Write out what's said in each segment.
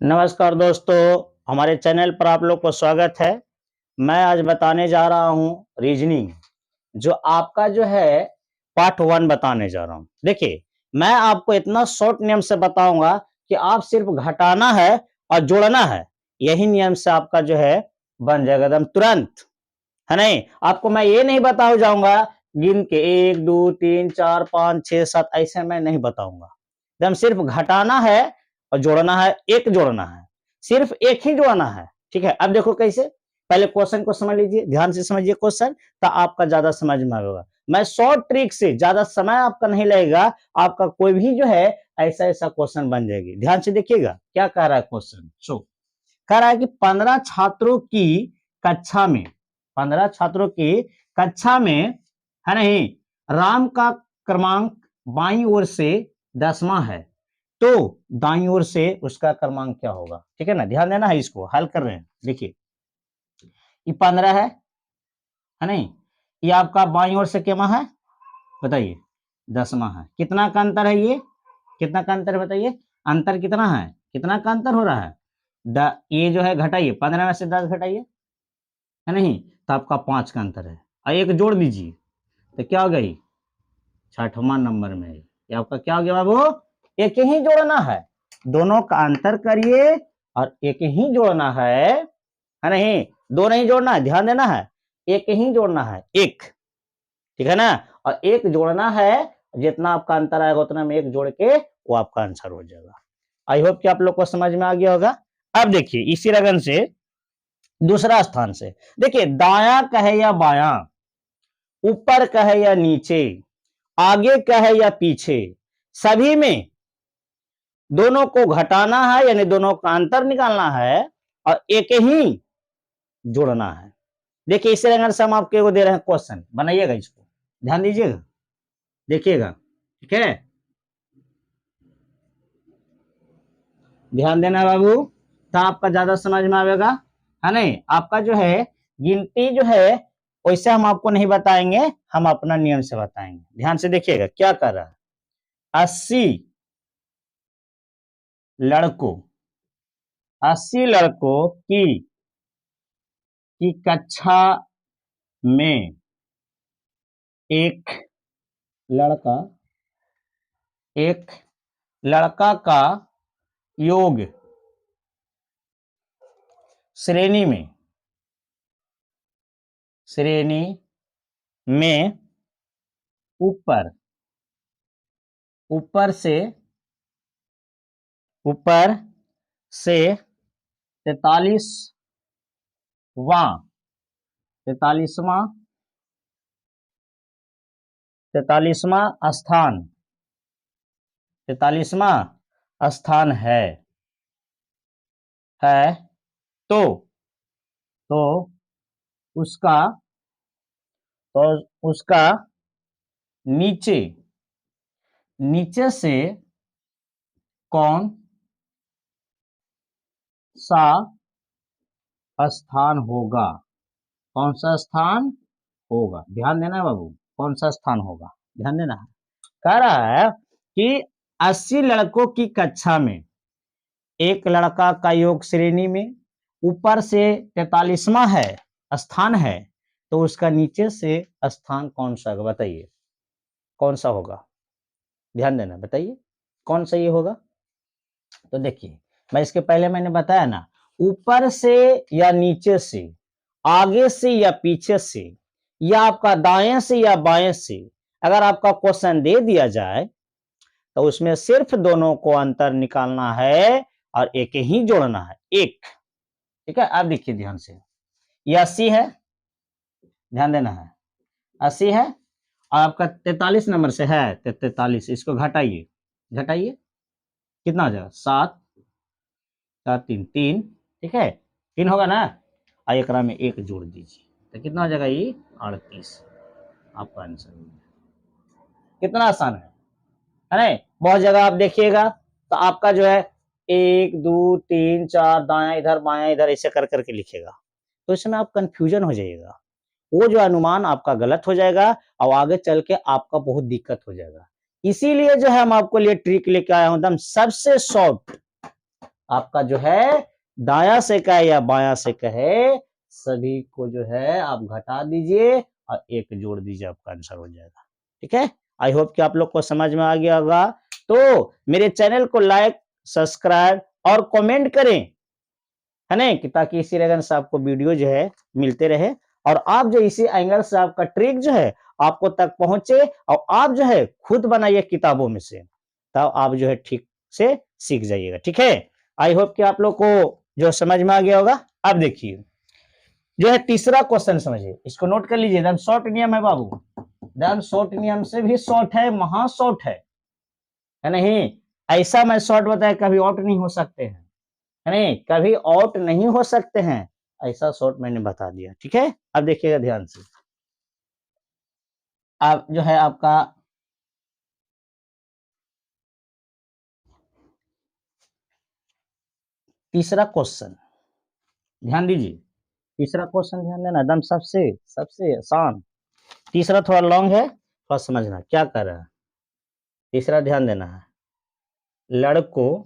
नमस्कार दोस्तों, हमारे चैनल पर आप लोग को स्वागत है। मैं आज बताने जा रहा हूँ रीजनिंग, जो आपका जो है पार्ट 1 बताने जा रहा हूँ। देखिए, मैं आपको इतना शॉर्ट नियम से बताऊंगा कि आप सिर्फ घटाना है और जोड़ना है, यही नियम से आपका जो है बन जाएगा एकदम तुरंत, है नहीं। आपको मैं ये नहीं बताओ जाऊंगा गिन के 1 2 3 4 5 6 7, ऐसे मैं नहीं बताऊंगा। एकदम सिर्फ घटाना है और जोड़ना है, एक जोड़ना है, सिर्फ एक ही जोड़ना है। ठीक है, अब देखो कैसे। पहले क्वेश्चन को समझ लीजिए, ध्यान से समझिए क्वेश्चन, तो आपका ज्यादा समझ में आएगा। मैं शॉर्ट ट्रिक से, ज्यादा समय आपका नहीं लगेगा, आपका कोई भी जो है ऐसा ऐसा क्वेश्चन बन जाएगी। ध्यान से देखिएगा क्या कह रहा है क्वेश्चन। सो कह रहा है कि 15 छात्रों की कक्षा में, 15 छात्रों की कक्षा में, है नहीं, राम का क्रमांक बाईं ओर से 10वां है, तो दाईं ओर से उसका क्रमांक क्या होगा। ठीक है ना, ध्यान देना है, इसको हल कर रहे हैं। देखिए, ये 15 है नहीं, ये आपका बाईं ओर से क्या है बताइए, 10वां है। कितना का अंतर है ये, कितना का अंतर है बताइए, अंतर कितना है, कितना का अंतर हो रहा है। ये जो है घटाइए, 15 में से 10 घटाइए, है नहीं, तो आपका 5 का अंतर है। और एक जोड़ दीजिए तो क्या हो गई, 6वां नंबर में है। ये आपका क्या हो गया बाबू, एक ही जोड़ना है, दोनों का अंतर करिए और एक ही जोड़ना है नहीं, दो नहीं जोड़ना है, ध्यान देना है, एक ही जोड़ना है, एक। ठीक है ना, और एक जोड़ना है, जितना आपका अंतर आएगा उतना में एक जोड़ के वो आपका आंसर हो जाएगा। आई होप कि आप लोग को समझ में आ गया होगा। अब देखिए इसी लगन से दूसरा स्थान से देखिए, दाया कहे या बाया, ऊपर कहे या नीचे, आगे कहे या पीछे, सभी में दोनों को घटाना है, यानी दोनों का अंतर निकालना है और एक ही जोड़ना है। देखिए इसी रंग से हम आपको दे रहे हैं क्वेश्चन, बनाइएगा इसको, ध्यान दीजिएगा, देखिएगा। ठीक है, ध्यान देना बाबू, तो आपका ज्यादा समझ में आएगा, है नहीं। आपका जो है गिनती जो है वैसे हम आपको नहीं बताएंगे, हम अपना नियम से बताएंगे। ध्यान से देखिएगा क्या कर रहा है। 80 लड़कों, 80 लड़कों की कक्षा में एक लड़का, एक लड़का का योग श्रेणी में, श्रेणी में ऊपर, ऊपर से 43वां, 43वां, 43वां स्थान, 43वां स्थान है तो उसका, तो उसका नीचे, नीचे से कौन सा स्थान होगा, कौन सा स्थान होगा, ध्यान देना है बाबू, कौन सा स्थान होगा, ध्यान देना है। कह रहा है कि 80 लड़कों की कक्षा में एक लड़का का योग श्रेणी में ऊपर से 43वां है स्थान है, तो उसका नीचे से स्थान कौन सा होगा बताइए, कौन सा होगा, ध्यान देना, बताइए कौन सा ये होगा। तो देखिए, मैं इसके पहले मैंने बताया ना, ऊपर से या नीचे से, आगे से या पीछे से, या आपका दाएं से या बाएं से, अगर आपका क्वेश्चन दे दिया जाए तो उसमें सिर्फ दोनों को अंतर निकालना है और एक ही जोड़ना है, एक। ठीक है, अब देखिए ध्यान से, ये 80 है, ध्यान देना है, 80 है और आपका 43 नंबर से है 43, इसको घटाइए, घटाइए कितना हो जाएगा, 7 7 3 3, ठीक है, 3 होगा ना, एक में एक जोड़ दीजिए तो कितना हो जाएगा, ये 38 आपका आंसर। कितना आसान है ना। बहुत जगह आप देखिएगा तो आपका जो है 1 2 3 4 दाया इधर बाया इधर ऐसे कर करके लिखेगा, तो इसमें आप कंफ्यूजन हो जाइएगा, वो जो अनुमान आपका गलत हो जाएगा और आगे चल के आपका बहुत दिक्कत हो जाएगा। इसीलिए जो है हम आपको लिए ट्रिक लेके आया हूं, एकदम सबसे शॉर्ट, आपका जो है दाया से कहे या बाया से कहे, सभी को जो है आप घटा दीजिए और एक जोड़ दीजिए, आपका आंसर हो जाएगा। ठीक है, आई होप कि आप लोग को समझ में आ गया होगा। तो मेरे चैनल को लाइक, सब्सक्राइब और कमेंट करें, है ना, कि ताकि इसी तरह से आपको वीडियो जो है मिलते रहे, और आप जो इसी एंगल से आपका ट्रिक जो है आपको तक पहुंचे, और आप जो है खुद बनाइए किताबों में से, तब आप जो है ठीक से सीख जाइएगा। ठीक है, आई होप कि आप लोग को जो समझ में आ गया होगा। अब देखिए जो है तीसरा क्वेश्चन समझिए, इसको नोट कर लीजिए, एकदम शॉर्ट नियम है बाबू, एकदम शॉर्ट नियम से भी शॉर्ट है, महा शॉर्ट है नहीं, ऐसा मैं शॉर्ट बताया कभी आउट नहीं हो सकते हैं, है नहीं, कभी आउट नहीं हो सकते हैं, ऐसा शॉर्ट मैंने बता दिया। ठीक है, अब देखिएगा ध्यान से, अब जो है आपका तीसरा क्वेश्चन, ध्यान दीजिए, तीसरा क्वेश्चन ध्यान देना, एकदम सबसे सबसे आसान, तीसरा थोड़ा लॉन्ग है, थोड़ा समझना क्या कर रहा है। तीसरा ध्यान देना है, लड़कों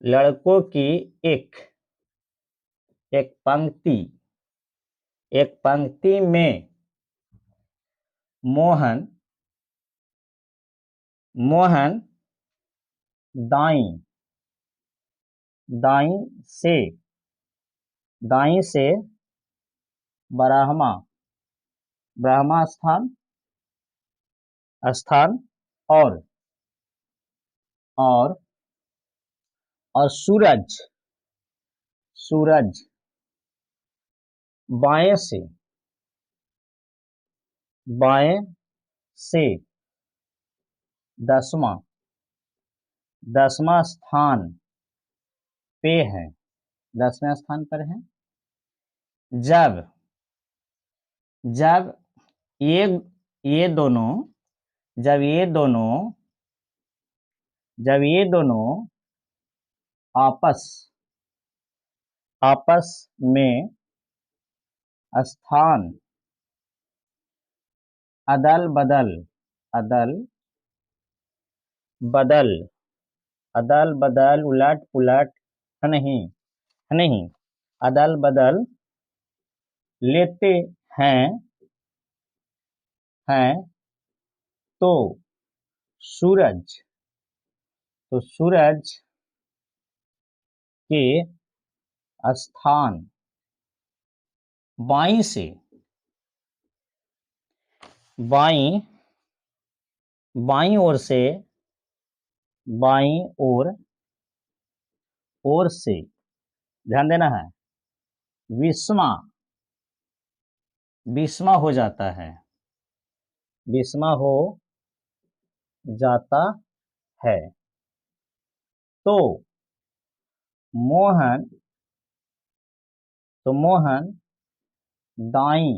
लड़कों की एक एक पंक्ति एक पंक्ति में मोहन मोहन दाई दाई से दाई से ब्रह्मा ब्रह्मा स्थान स्थान और और और सूरज सूरज बाएं से बाएं से दसवां दसवां स्थान पे है, 10वें स्थान पर है। जब जब ये दोनों जब ये दोनों जब ये दोनों आपस आपस में स्थान अदल बदल अदल बदल अदल बदल उलट पुलट, है नहीं, अदल बदल लेते हैं हैं तो सूरज सूरज के स्थान बाई से बाई बाई ओर से बाई ओर से ध्यान देना है, विस्मा विस्मा हो जाता है, विस्मा हो जाता है। तो मोहन मोहन दाई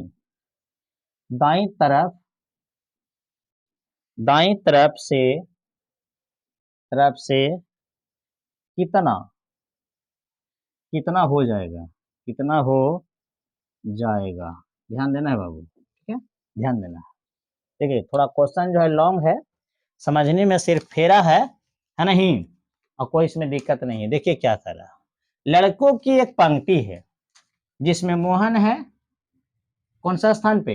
दाई तरफ दाई तरफ से कितना कितना हो जाएगा, कितना हो जाएगा, ध्यान देना है बाबू। ठीक है, ध्यान देना है। देखिए थोड़ा क्वेश्चन जो है लॉन्ग है, समझने में सिर्फ फेरा है नहीं, और कोई इसमें दिक्कत नहीं है। देखिए क्या कर रहा है, लड़कों की एक पंक्ति है जिसमें मोहन है, कौन सा स्थान पे,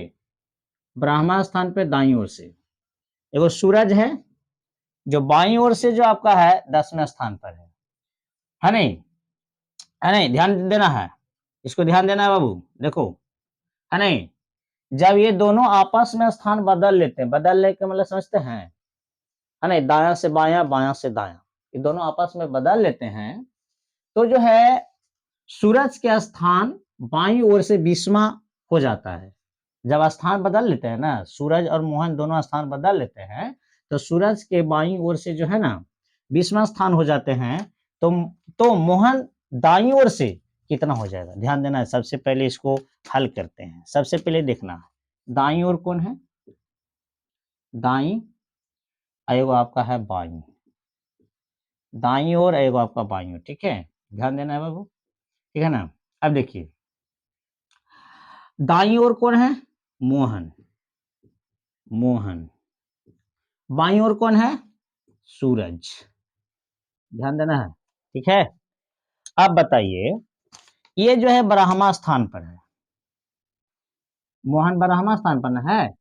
ब्रह्मा स्थान पे दाईं ओर से, एगो सूरज है जो बाईं ओर से जो आपका है 10वें स्थान पर है नहीं, है नहीं, ध्यान देना है, इसको ध्यान देना है बाबू। देखो, है नहीं, जब ये दोनों आपस में स्थान बदल लेते हैं, बदलने के मतलब समझते हैं, है नहीं, दाया से बाया बाया से दाया, ये दोनों आपस में बदल लेते हैं, तो जो है सूरज के स्थान बाईं ओर से 20वां हो जाता है। जब स्थान बदल लेते हैं ना, सूरज और मोहन दोनों स्थान बदल लेते हैं, तो सूरज के बाईं ओर से जो है ना 20वां स्थान हो जाते हैं, तो मोहन दाईं ओर से कितना हो जाएगा, ध्यान देना है। सबसे पहले इसको हल करते हैं, सबसे पहले देखना दाईं ओर कौन है, दाईं एगो आपका है बाईं, दाईं ओर एगो आपका बाईं ओर। ठीक है, ध्यान देना है बाबू, ठीक है ना। अब देखिए दाईं ओर कौन है, मोहन मोहन, बाईं ओर कौन है, सूरज, ध्यान देना है। ठीक है। अब बताइए, ये जो है ब्रह्मा स्थान पर है, मोहन ब्रह्मा स्थान पर न है,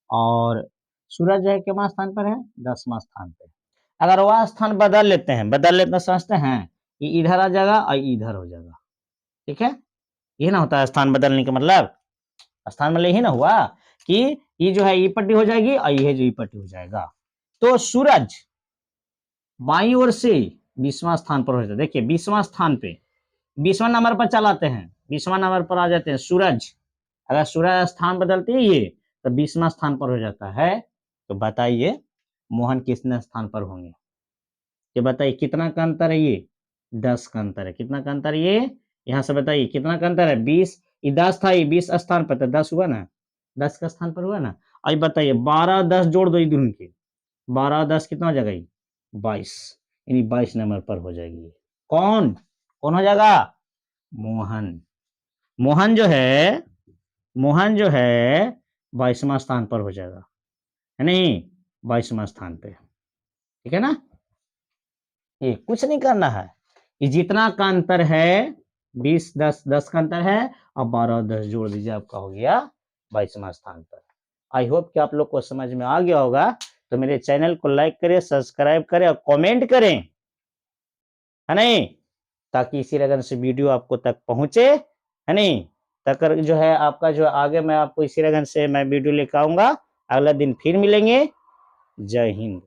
और सूरज जो है कितना स्थान पर है, 10वां स्थान पे। अगर वह स्थान बदल लेते हैं, समझते हैं, ये इधर आ जाएगा और इधर हो जाएगा। ठीक है, ये ना होता है स्थान बदलने का मतलब, स्थान मतलब यही ना हुआ कि ये जो है ई पट्टी हो जाएगी और ये जो ई पट्टी हो जाएगा। तो सूरज बाईं ओर से 20वां स्थान पर हो जाता है। देखिए 20वां स्थान पे, 20वां नंबर पर चलाते हैं, 20वां नंबर पर आ जाते हैं सूरज। अगर सूरज स्थान बदलती है ये, तो 20वां स्थान पर हो जाता है। तो बताइए मोहन कितने स्थान पर होंगे, ये बताइए कितना का अंतर है, ये 10 का अंतर है। कितना का अंतर है ये, यहाँ से बताइए कितना का अंतर है, 20, ये 10 था, ये 20 स्थान पर था, 10 हुआ ना, 10 का स्थान पर हुआ ना। अब बताइए 12 10 जोड़ दो इधर के, 12 10 कितना हो जाएगा, 22, यानी 22 नंबर पर हो जाएगी। कौन कौन हो जाएगा, मोहन। मोहन जो है, मोहन जो है 22वां स्थान पर हो जाएगा, है नहीं, 22वां स्थान पे। ठीक है ना, ये कुछ नहीं करना है, ये जितना का अंतर है, 20 10 10 का अंतर है, और 12 10 जोड़ दीजिए, आपका हो गया 22वां स्थान पर। आई होप कि आप लोग को समझ में आ गया होगा। तो मेरे चैनल को लाइक करें, सब्सक्राइब करें और कमेंट करें, है नहीं, ताकि इसी लगन से वीडियो आपको तक पहुंचे, है नहीं। तक जो है आपका जो आगे मैं आपको इसी लगन से मैं वीडियो लेकर आऊंगा। अगला दिन फिर मिलेंगे। जय हिंद।